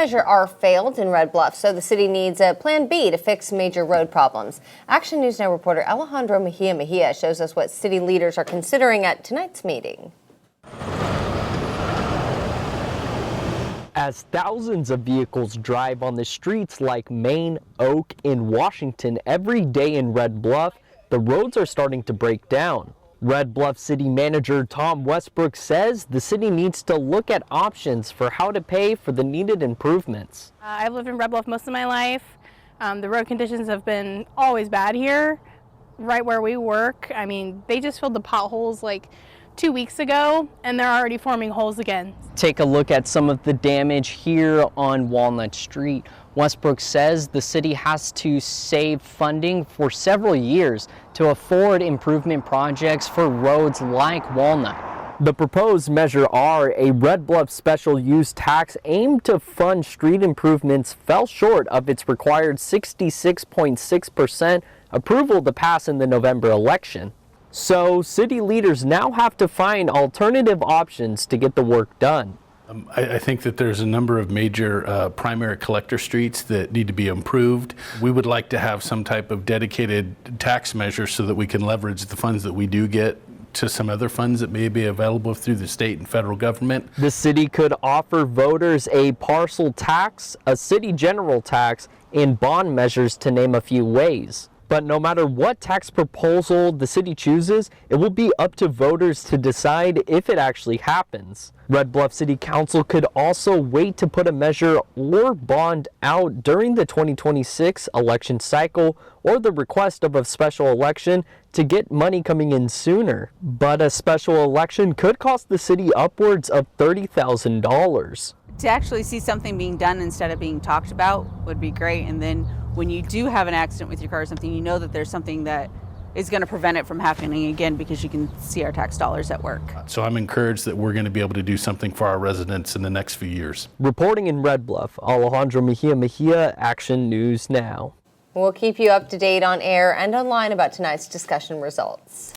Measure R failed in Red Bluff, so the city needs a plan B to fix major road problems. Action News Now reporter Alejandro Mejia shows us what city leaders are considering at tonight's meeting. As thousands of vehicles drive on the streets like Main, Oak, and Washington every day in Red Bluff, the roads are starting to break down. Red Bluff City Manager Tom Westbrook says the city needs to look at options for how to pay for the needed improvements. I've lived in Red Bluff most of my life. The road conditions have been always bad here, right where we work. I mean, they just filled the potholes like 2 weeks ago, and they're already forming holes again. Take a look at some of the damage here on Walnut Street. Westbrook says the city has to save funding for several years to afford improvement projects for roads like Walnut. The proposed Measure R, a Red Bluff special use tax aimed to fund street improvements, fell short of its required 66.6% approval to pass in the November election. So city leaders now have to find alternative options to get the work done. I think that there's a number of major primary collector streets that need to be improved. We would like to have some type of dedicated tax measure so that we can leverage the funds that we do get to some other funds that may be available through the state and federal government. The city could offer voters a parcel tax, a city general tax, and bond measures, to name a few ways. But no matter what tax proposal the city chooses, it will be up to voters to decide if it actually happens. Red Bluff City Council could also wait to put a measure or bond out during the 2026 election cycle or the request of a special election to get money coming in sooner. But a special election could cost the city upwards of $30,000. To actually see something being done instead of being talked about would be great. And then when you do have an accident with your car or something, you know that there's something that is going to prevent it from happening again because you can see our tax dollars at work. So I'm encouraged that we're going to be able to do something for our residents in the next few years. Reporting in Red Bluff, Alejandro Mejia, Action News Now. We'll keep you up to date on air and online about tonight's discussion results.